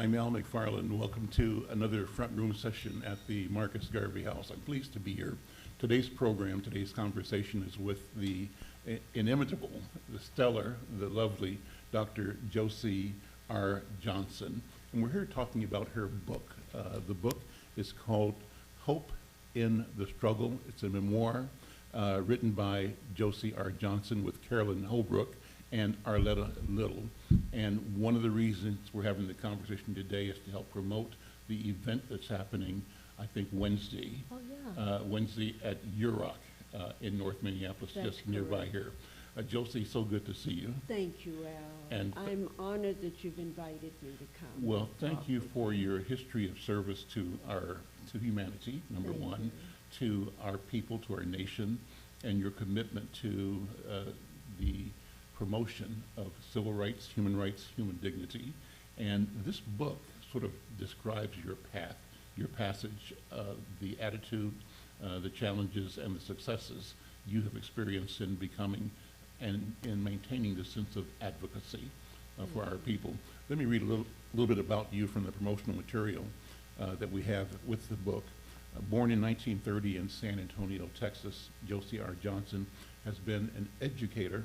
I'm Al McFarland. Welcome to another front room session at the Marcus Garvey House. I'm pleased to be here. Today's program, today's conversation is with the inimitable, the stellar, the lovely Dr. Josie R. Johnson. And we're here talking about her book. The book is called Hope in the Struggle. It's a memoir written by Josie R. Johnson with Carolyn Holbrook and Arletta Little. And one of the reasons we're having the conversation today is to help promote the event that's happening, I think, Wednesday. Oh, yeah. Wednesday at UROC in North Minneapolis, That's just nearby correct. here. Josie, so good to see you. Thank you, Al. And I'm honored that you've invited me to come. well, thank talk you with for your history of service to humanity, number Thank one, to our people, to our nation, and your commitment to the promotion of civil rights, human dignity. And this book sort of describes your path, your passage, the attitude, the challenges, and the successes you have experienced in becoming and in maintaining the sense of advocacy for our people. Let me read a little bit about you from the promotional material that we have with the book. Born in 1930 in San Antonio, Texas, Josie R. Johnson has been an educator,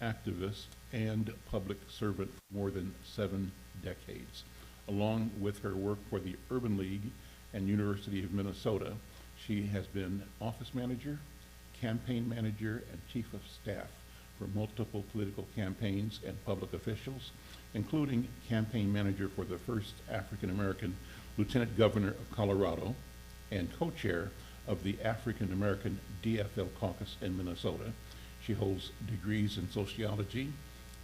activist, and public servant for more than 7 decades. Along with her work for the Urban League and University of Minnesota, she has been office manager, campaign manager, and chief of staff for multiple political campaigns and public officials, including campaign manager for the first African-American Lieutenant Governor of Colorado and co-chair of the African-American DFL caucus in Minnesota. She holds degrees in sociology,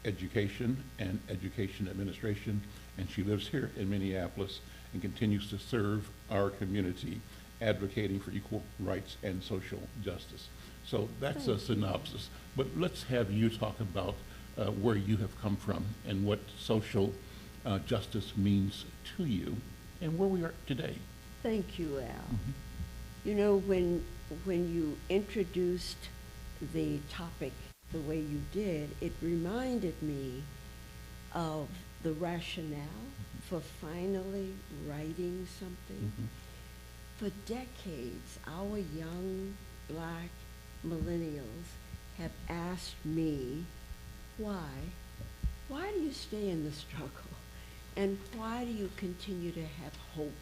education, and education administration, and she lives here in Minneapolis and continues to serve our community, advocating for equal rights and social justice. So that's a synopsis, but let's have you talk about where you have come from and what social justice means to you and where we are today. Thank you, Al. Mm-hmm. You know, when you introduced the topic the way you did, it reminded me of the rationale for finally writing something. Mm-hmm. For decades, our young black millennials have asked me, why do you stay in the struggle? And why do you continue to have hope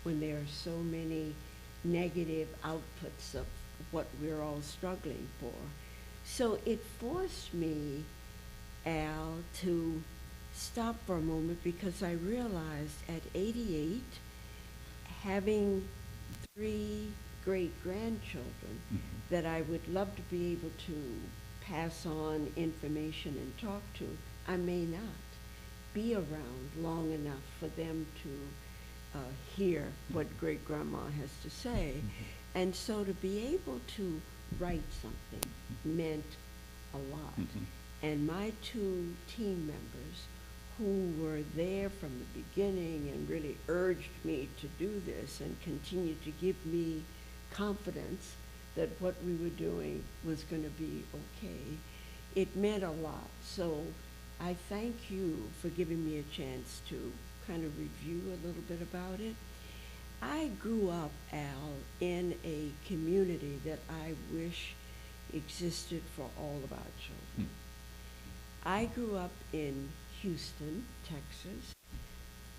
when there are so many negative outputs of what we're all struggling for? So it forced me, Al, to stop for a moment because I realized at 88, having 3 great-grandchildren that I would love to be able to pass on information and talk to, I may not be around long enough for them to hear what great-grandma has to say. And so to be able to write something meant a lot. And my 2 team members who were there from the beginning and really urged me to do this and continued to give me confidence that what we were doing was going to be okay, it meant a lot. So I thank you for giving me a chance to kind of review a little bit about it. I grew up, Al, in a community that I wish existed for all of our children. I grew up in Houston, Texas,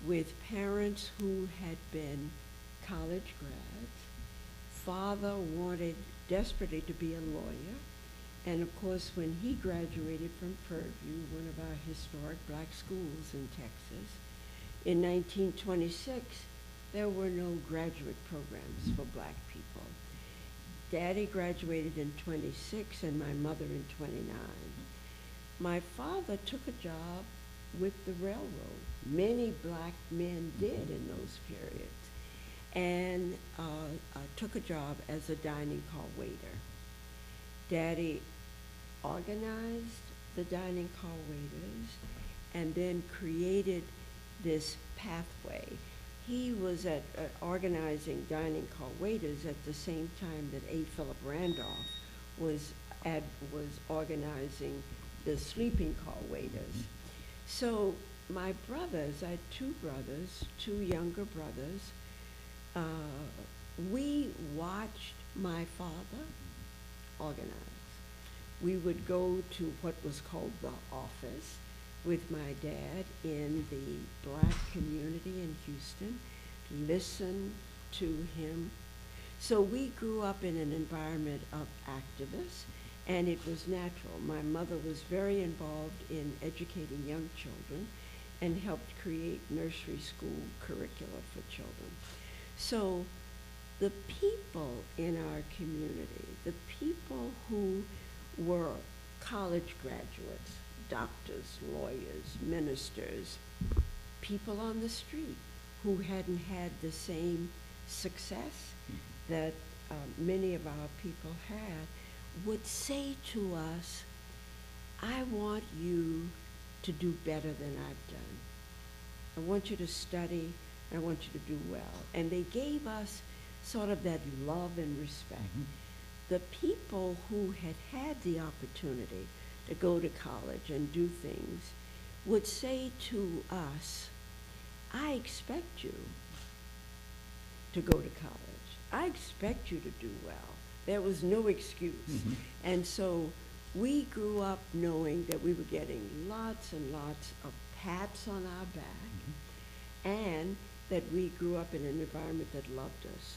with parents who had been college grads. Father wanted desperately to be a lawyer. And of course, when he graduated from Purdue, one of our historic black schools in Texas, in 1926, there were no graduate programs for black people. Daddy graduated in 26 and my mother in 29. My father took a job with the railroad. Many black men did in those periods. And took a job as a dining car waiter. Daddy organized the dining car waiters and then created this pathway. He was organizing dining car waiters at the same time that A. Philip Randolph was organizing the sleeping car waiters. So my brothers, I had two brothers, two younger brothers. We watched my father organize. We would go to what was called the office with my dad in the black community in Houston, listen to him. So we grew up in an environment of activists, and it was natural. My mother was very involved in educating young children and helped create nursery school curricula for children. So the people in our community, the people who were college graduates, doctors, lawyers, ministers, people on the street who hadn't had the same success that many of our people had, would say to us, I want you to do better than I've done. I want you to study, I want you to do well. And they gave us sort of that love and respect. The people who had had the opportunity to go to college and do things would say to us, I expect you to go to college. I expect you to do well. There was no excuse. And so we grew up knowing that we were getting lots and lots of pats on our back, and that we grew up in an environment that loved us.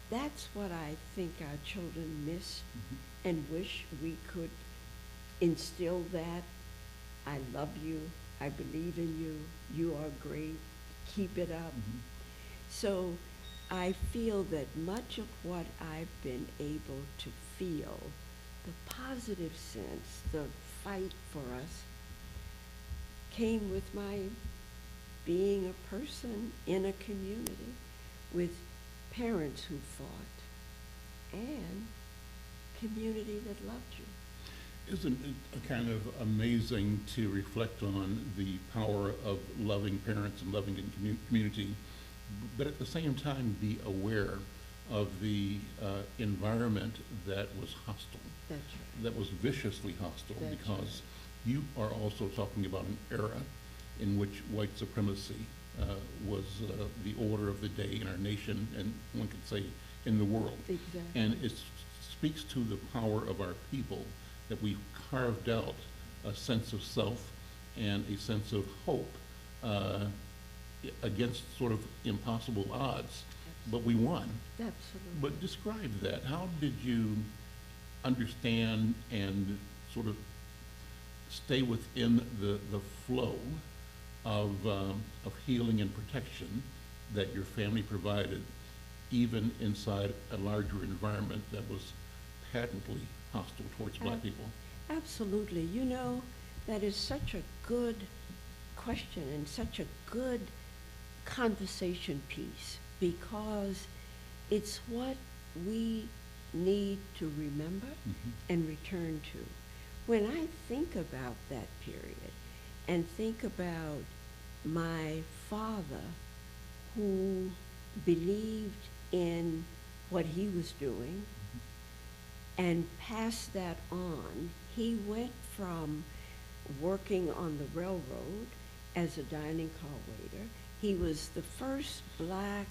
That's what I think our children miss and wish we could instill that. I love you, I believe in you, you are great, keep it up. So I feel that much of what I've been able to feel, the positive sense, the fight for us, came with my being a person in a community with parents who fought and community that loved you. Isn't it kind of amazing to reflect on the power of loving parents and loving community, but at the same time be aware of the environment that was hostile, That's right. that was viciously hostile, That's because you are also talking about an era in which white supremacy was the order of the day in our nation, and one could say in the world. Exactly. And it speaks to the power of our people that we've carved out a sense of self and a sense of hope against sort of impossible odds, but we won. Absolutely. But describe that. How did you understand and sort of stay within the flow of healing and protection that your family provided, even inside a larger environment that was patently hostile towards black people? Absolutely. You know, that is such a good question and such a good conversation piece, because it's what we need to remember and return to. When I think about that period and think about my father, who believed in what he was doing and passed that on, he went from working on the railroad as a dining car waiter. He was the first black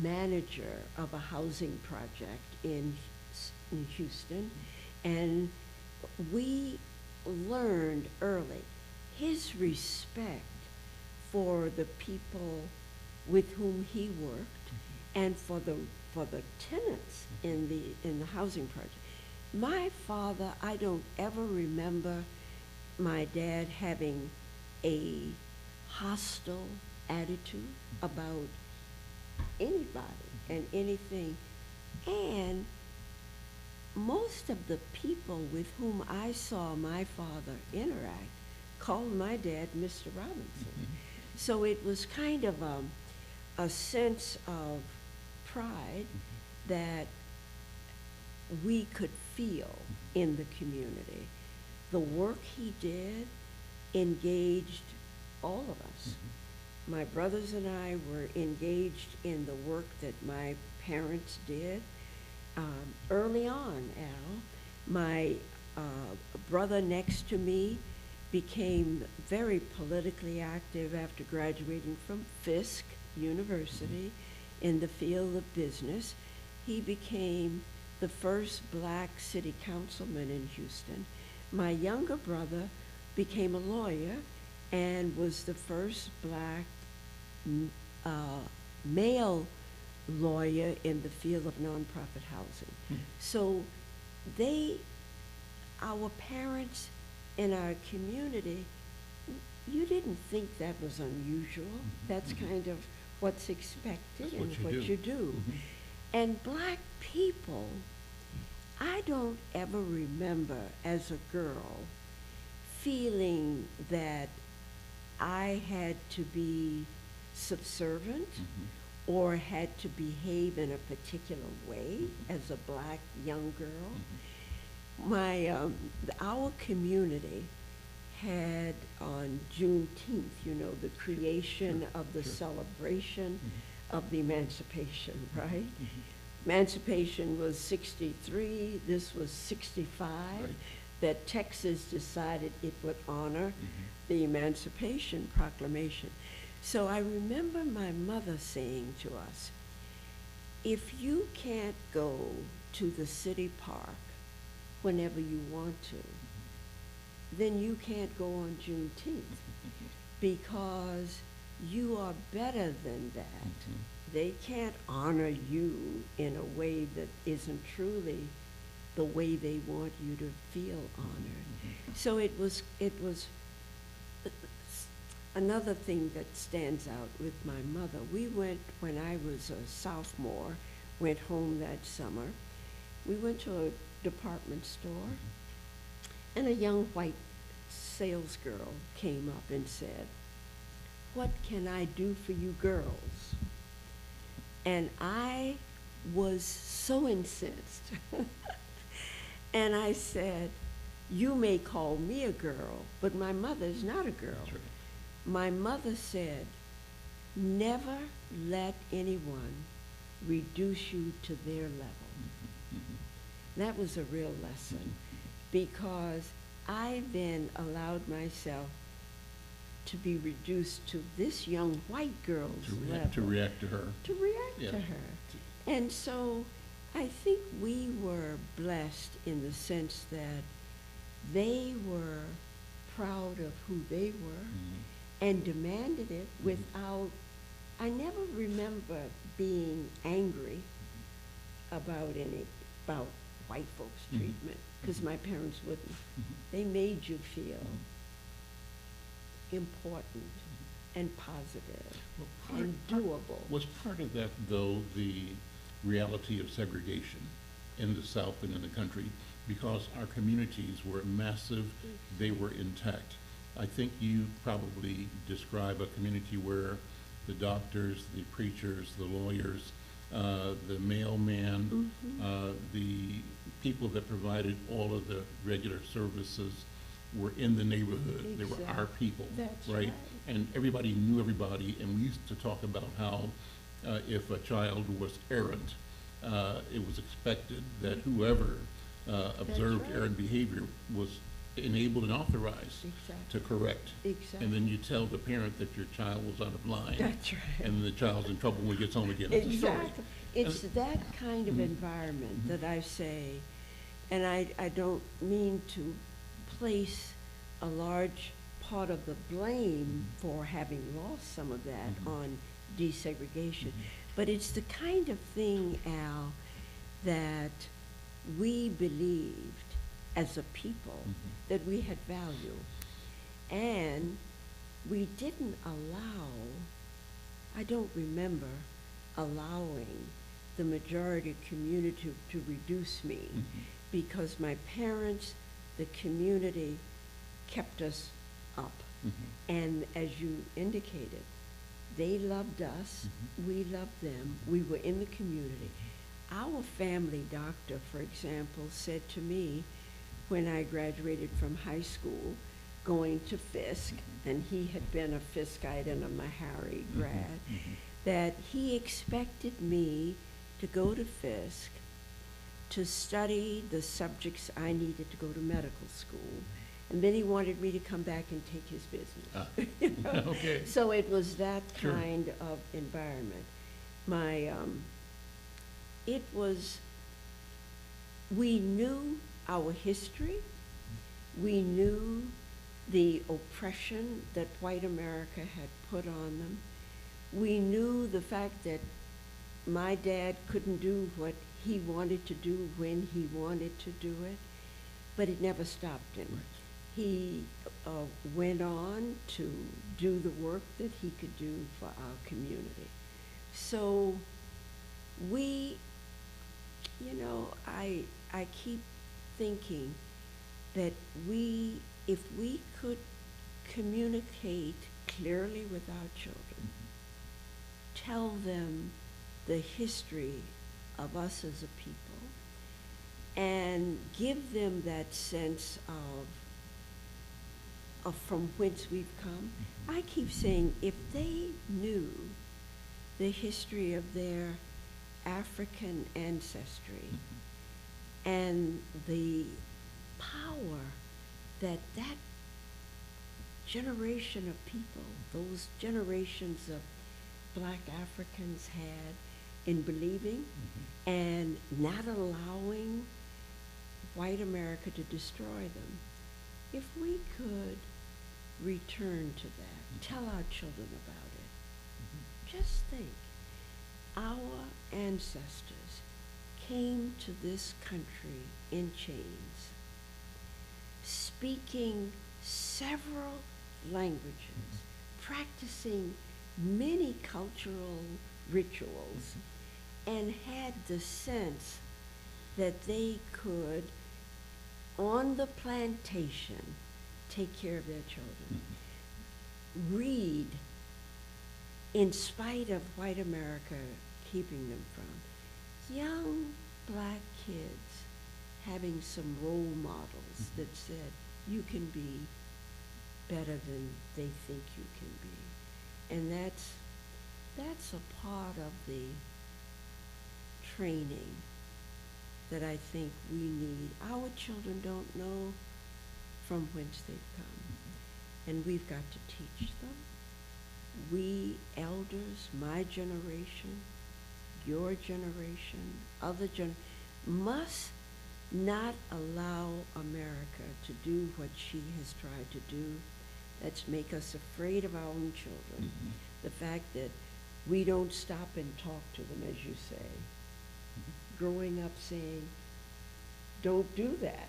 manager of a housing project in Houston, and we learned early his respect for the people with whom he worked and for the tenants in the housing project. My father, I don't ever remember my dad having a hostile attitude about anybody and anything. And most of the people with whom I saw my father interact called my dad Mr. Robinson. So it was kind of a sense of pride that we could feel in the community. The work he did engaged all of us. My brothers and I were engaged in the work that my parents did. Early on, Al, my brother next to me became very politically active after graduating from Fisk University in the field of business. He became the first black city councilman in Houston. My younger brother became a lawyer and was the first black male lawyer in the field of nonprofit housing. So our parents in our community, you didn't think that was unusual. That's kind of what's expected and what you do. And black people, I don't ever remember as a girl feeling that I had to be subservient or had to behave in a particular way as a black young girl. Our community had on Juneteenth, you know, the creation of the celebration of the emancipation, right? Emancipation was 63, this was 65, that Texas decided it would honor the Emancipation Proclamation. So I remember my mother saying to us, if you can't go to the city park whenever you want to, then you can't go on Juneteenth because you are better than that. They can't honor you in a way that isn't truly the way they want you to feel honored. So it was another thing that stands out with my mother. We went, when I was a sophomore, went home that summer. We went to a department store, and a young white sales girl came up and said, "What can I do for you girls?" And I was so incensed. And I said, "You may call me a girl, but my mother's not a girl." That's right. My mother said, "Never let anyone reduce you to their level." That was a real lesson, because I then allowed myself to be reduced to this young white girl's level. To react to her. To react to her. And so I think we were blessed in the sense that they were proud of who they were and demanded it without, I never remember being angry about white folks' treatment, because my parents wouldn't. They made you feel important and positive and doable. Was part of that, though, the reality of segregation in the South and in the country? Because our communities were massive, they were intact. I think you probably describe a community where the doctors, the preachers, the lawyers, the mailman, the people that provided all of the regular services were in the neighborhood. Exactly. They were our people, That's right? And everybody knew everybody, and we used to talk about how if a child was errant, it was expected that whoever observed errant behavior was enabled and authorized to correct. Exactly. And then you tell the parent that your child was out of line. That's right. And the child's in trouble when he gets home again. It's a story. Exactly. It's that kind of environment that I say, and I don't mean to place a large part of the blame for having lost some of that on desegregation, but it's the kind of thing, Al, that we believed as a people that we had value, and we didn't allow, I don't remember allowing the majority community to reduce me, because my parents, the community, kept us up. And as you indicated, they loved us, we loved them, we were in the community. Our family doctor, for example, said to me when I graduated from high school, going to Fisk, and he had been a Fiskite and a Meharry grad, that he expected me to go to Fisk to study the subjects I needed to go to medical school, And then he wanted me to come back and take his business. Ah. You know? Okay. So it was that Sure. kind of environment. It was, we knew our history. We knew the oppression that white America had put on them. We knew the fact that my dad couldn't do what he wanted to do when he wanted to do it, but it never stopped him. Right. He went on to do the work that he could do for our community. So we, you know, I keep thinking that if we could communicate clearly with our children, tell them the history of us as a people, and give them that sense of from whence we've come. I keep saying, if they knew the history of their African ancestry and the power that that generation of people, those generations of Black Africans had in believing and not allowing white America to destroy them, if we could return to that, tell our children about it. Just think, our ancestors came to this country in chains, speaking several languages, practicing many cultural rituals, and had the sense that they could, on the plantation, take care of their children. Read, in spite of white America keeping them from. Young Black kids having some role models that said, you can be better than they think you can be. And that's a part of the training that I think we need. Our children don't know from whence they've come, and we've got to teach them. We elders, my generation, your generation, must not allow America to do what she has tried to do. That's make us afraid of our own children. The fact that we don't stop and talk to them, as you say. Growing up saying, don't do that.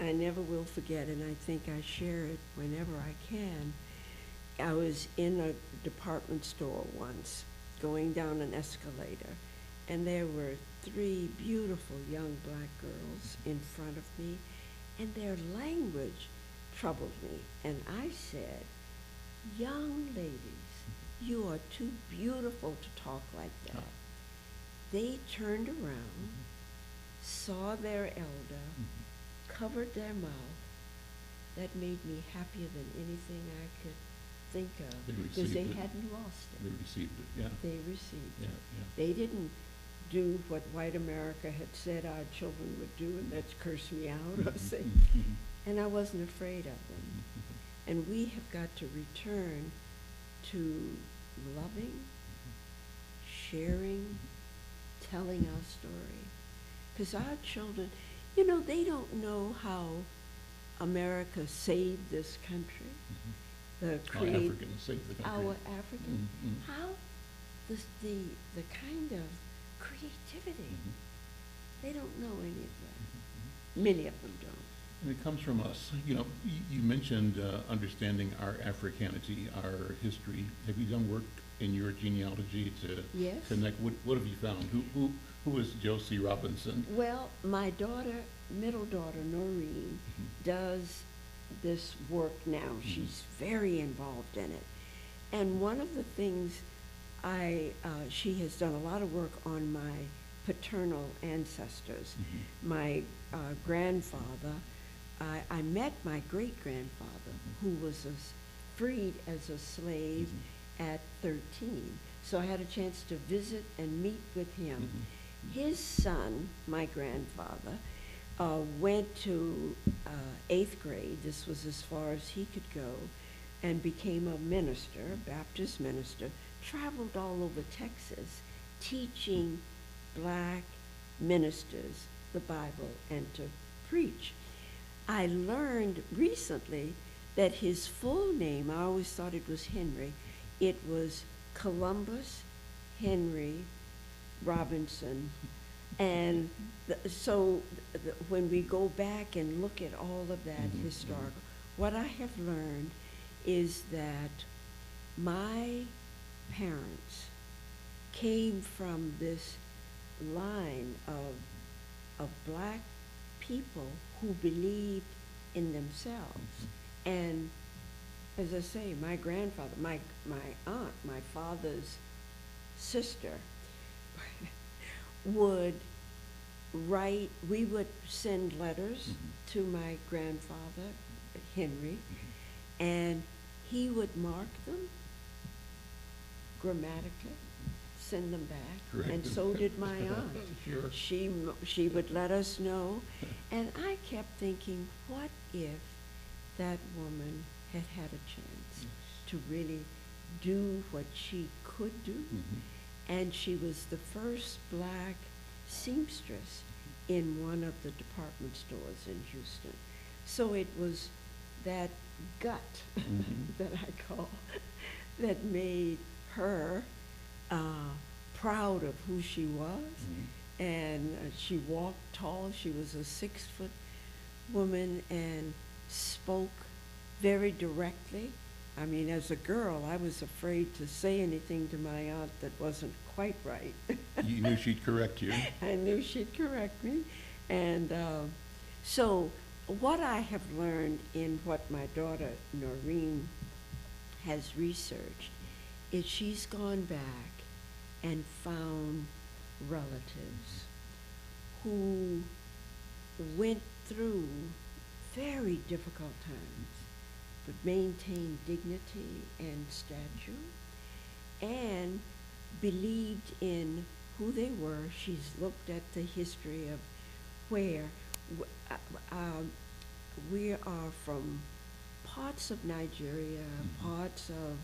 I never will forget, and I think I share it whenever I can. I was in a department store once, going down an escalator, and there were 3 beautiful young Black girls in front of me, and their language troubled me. And I said, young ladies, you are too beautiful to talk like that. They turned around, saw their elder, covered their mouth. That made me happier than anything I could think of, because they hadn't lost it. They received it, yeah. They received Yeah, it. yeah. They didn't do what white America had said our children would do, and that's curse me out or say. And I wasn't afraid of them. And we have got to return to loving, sharing, telling our story. Because our children, you know, they don't know how America saved this country. The Our Africans saved the country. Our Africans. Mhm. How the kind of creativity. They don't know any of that. Many of them don't. And it comes from us. You know, you mentioned understanding our Africanity, our history. Have you done work in your genealogy to Yes. connect? What have you found? Who is Josie Robinson? Well, my daughter, middle daughter, Noreen, does this work now. She's very involved in it. And one of the things she has done a lot of work on my paternal ancestors. My grandfather, I met my great-grandfather, who was freed as a slave at 13. So I had a chance to visit and meet with him. His son, my grandfather, went to 8th grade, this was as far as he could go, and became a minister, a Baptist minister, traveled all over Texas teaching black ministers the Bible and to preach. I learned recently that his full name, I always thought it was Henry, it was Columbus Henry Robinson. And when we go back and look at all of that historical, what I have learned is that my parents came from this line of black people who believed in themselves. And as I say, my grandfather, my aunt, my father's sister, would write, we would send letters to my grandfather, Henry, and he would mark them grammatically, send them back. Correct. And so did my aunt. Sure. She would let us know. And I kept thinking, what if that woman had had a chance to really do what she could do? And she was the first black seamstress in one of the department stores in Houston. So it was that gut that I call, that made her proud of who she was. And she walked tall. She was a 6-foot woman and spoke very directly. I mean, as a girl, I was afraid to say anything to my aunt that wasn't quite right. You knew she'd correct you. I knew she'd correct me. And so what I have learned in what my daughter, Noreen, has researched is she's gone back and found relatives who went through very difficult times, but maintained dignity and stature, and believed in who they were. She's looked at the history of where we are from, parts of Nigeria, parts of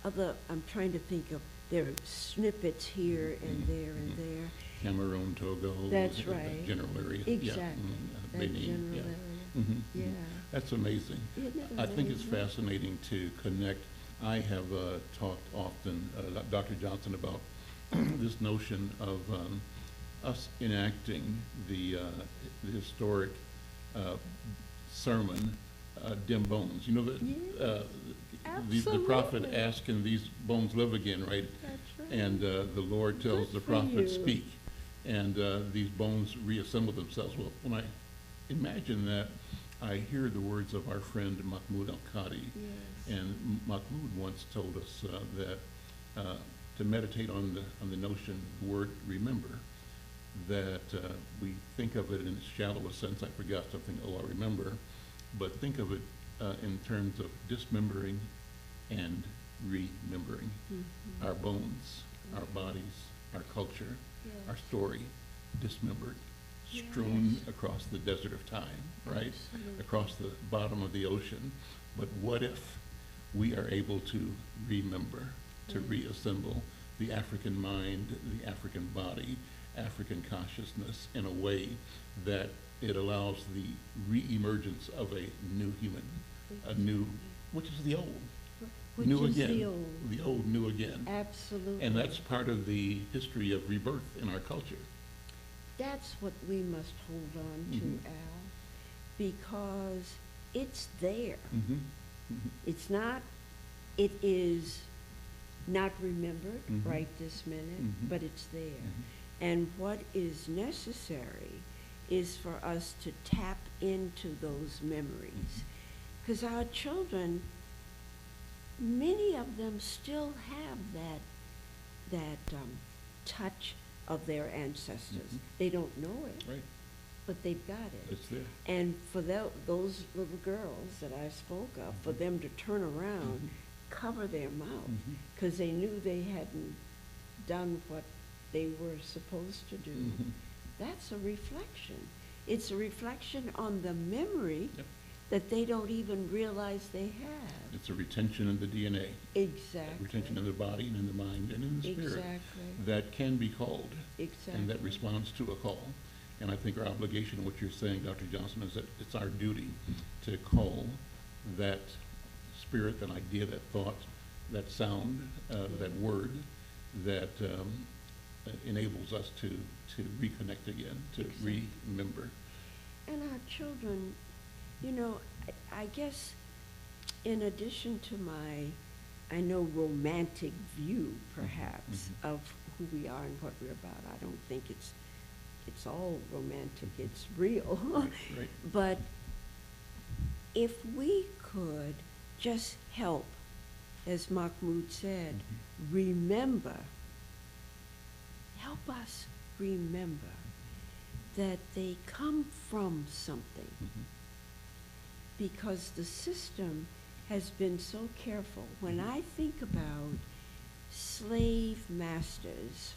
other, I'm trying to think of, there are snippets here and there and there. Cameroon, Togo. That's right. General area. Exactly. Yeah. That Benin, general yeah. area. Yeah. That's amazing. Isn't it I think it's amazing? fascinating to connect. I have talked often, Dr. Johnson, about this notion of us enacting the historic sermon, Dim Bones. You know, the prophet Absolutely. asked, can these bones live again, right? That's right. And the Lord tells Good the for prophet, you. speak. And these bones reassemble themselves. Well, when I imagine that, I hear the words of our friend Mahmoud Al-Qadi. Yes. And Mahmoud once told us that to meditate on the notion, the word remember, that we think of it in its shallowest sense. I forgot something, oh, I remember. But think of it in terms of dismembering and remembering our bones, our bodies, our culture, our story, dismembered, strewn across the desert of time, right? Absolutely. Across the bottom of the ocean. But what if we are able to remember, to reassemble the African mind, the African body, African consciousness in a way that it allows the re-emergence of a new human, a new, which is the old, Which new is again, the old. the old, new again. Absolutely. And that's part of the history of rebirth in our culture. That's what we must hold on to, Al, because it's there. It's not, it is not remembered right this minute, but it's there. And what is necessary is for us to tap into those memories. Because our children, many of them still have that touch of their ancestors. They don't know it, Right, but they've got it. it's there. And for those little girls that I spoke of, for them to turn around, cover their mouth, because they knew they hadn't done what they were supposed to do, Mhm. that's a reflection. It's a reflection on the memory Yep. that they don't even realize they have. It's a retention in the DNA, Exactly. retention in the body and in the mind and in the spirit Exactly. that can be called Exactly. and that responds to a call. And I think our obligation, what you're saying, Dr. Johnson, is that it's our duty to call that spirit, that idea, that thought, that sound, that word that enables us to reconnect again, to Exactly. remember. And our children, you know, I guess in addition to my, I know, romantic view perhaps Mhm. of who we are and what we're about, I don't think it's all romantic, it's real. Right, right. But if we could just help, as Mahmoud said, Mhm. remember, help us remember that they come from something, Mhm. because the system has been so careful. When Mhm. I think about slave masters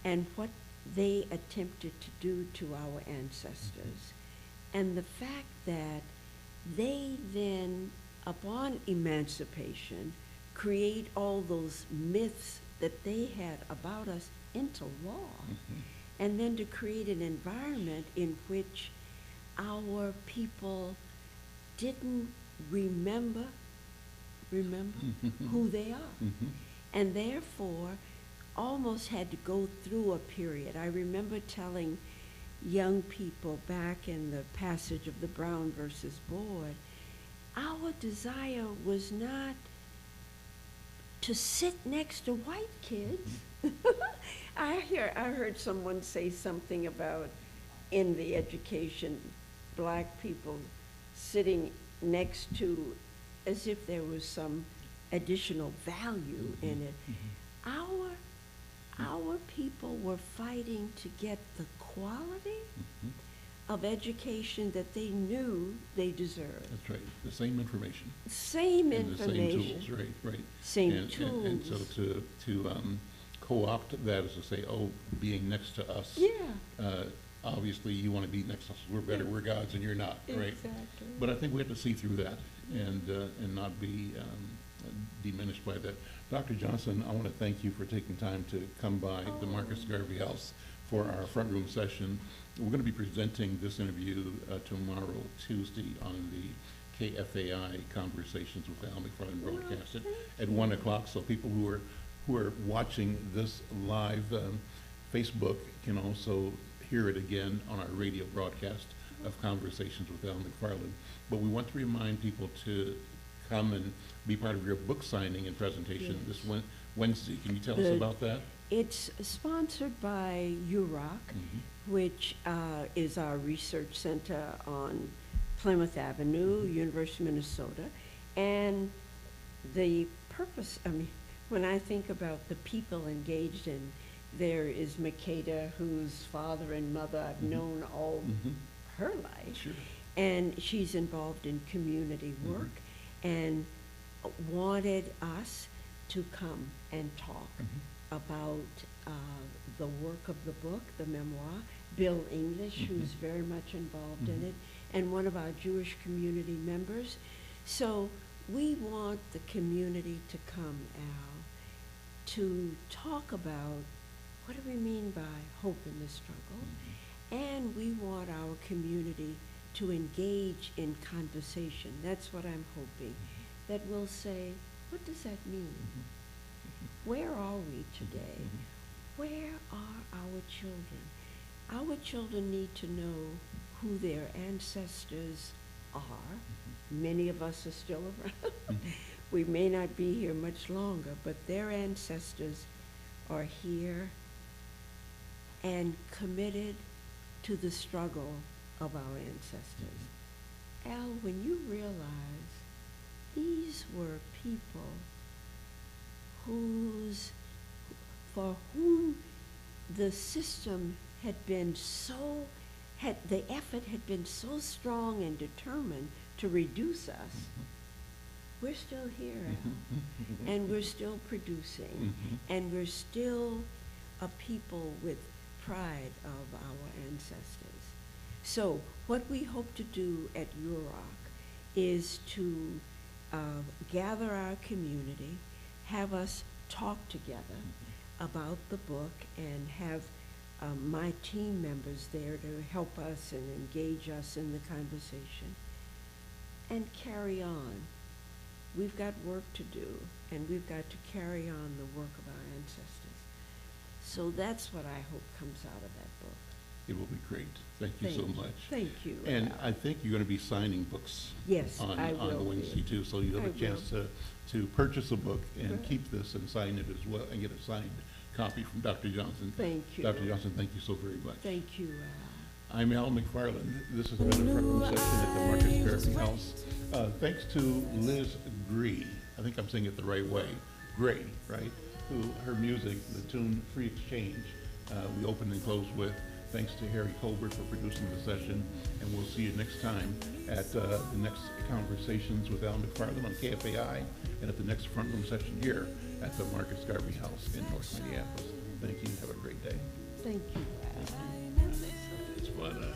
and what they attempted to do to our ancestors, and the fact that they then, upon emancipation, create all those myths that they had about us into law, Mhm. and then to create an environment in which our people didn't remember who they are, Mhm. and therefore almost had to go through a period. I remember telling young people back in the passage of the Brown versus Board, our desire was not to sit next to white kids. I heard someone say something about in the education, black people sitting next to, as if there was some additional value in it. Mhm. Our people were fighting to get the quality Mhm. of education that they knew they deserved. That's right, the same information. Same And the same information. tools, right, right. Same And so tools. to co-opt that is to say, oh, being next to us. Yeah, Obviously, you want to be next to us, we're better, Yeah. we're gods, and you're not, right? exactly. But I think we have to see through that Yeah. and not be diminished by that. Dr. Johnson, I want to thank you for taking time to come by the Marcus Oh. Garvey House for our front room session. We're going to be presenting this interview tomorrow, Tuesday, on the KFAI Conversations with Al McFarland Well, broadcast thank at you. 1 o'clock. So people who are watching this live Facebook can also hear it again on our radio broadcast of Conversations with Al McFarland. But we want to remind people to come and be part of your book signing and presentation Yes. this Wednesday. Can you tell us The- about that? It's sponsored by UROC, which is our research center on Plymouth Avenue, University of Minnesota. And the purpose, I mean, when I think about the people engaged in, there is Makeda, whose father and mother I've Mhm. known all Mhm. her life. Sure. And she's involved in community work and wanted us to come and talk about the work of the book, the memoir. Bill English, who's very much involved in Mhm. it, and one of our Jewish community members. So we want the community to come, Al, to talk about what do we mean by hope in the struggle, and we want our community to engage in conversation. That's what I'm hoping, that we'll say, what does that mean? Where are we today? Where are our children? Our children need to know who their ancestors are. Many of us are still around. We may not be here much longer, but their ancestors are here and committed to the struggle of our ancestors. Al, when you realize these were people for whom the system had been so, the effort had been so strong and determined to reduce us, we're still here, Al, and we're still producing, and we're still a people with pride of our ancestors. So what we hope to do at UROC is to gather our community, have us talk together about the book, and have my team members there to help us and engage us in the conversation, and carry on. We've got work to do, and we've got to carry on the work of our ancestors. So that's what I hope comes out of that book. It will be great. Thank you so much. Thank you. And Al. I think you're going to be signing books Yes, on I will Wednesday be. too, so you have I a chance will. to purchase a book and Right. keep this and sign it as well, and get a signed copy from Dr. Johnson. Thank you. Dr. Johnson, thank you so very much. Thank you, Al. I'm Al McFarland. This has been a front room session at the Marcus Garvey House. Thanks to Liz Gree, I think I'm saying it the right way, Gray, right? Who, her music, the tune Free Exchange, we opened and closed with. Thanks to Harry Colbert for producing the session, and we'll see you next time at the next Conversations with Al McFarland on KFAI, and at the next front room session here at the Marcus Garvey House in North Minneapolis. Thank you. Have a great day. Thank you, Al. It's fun.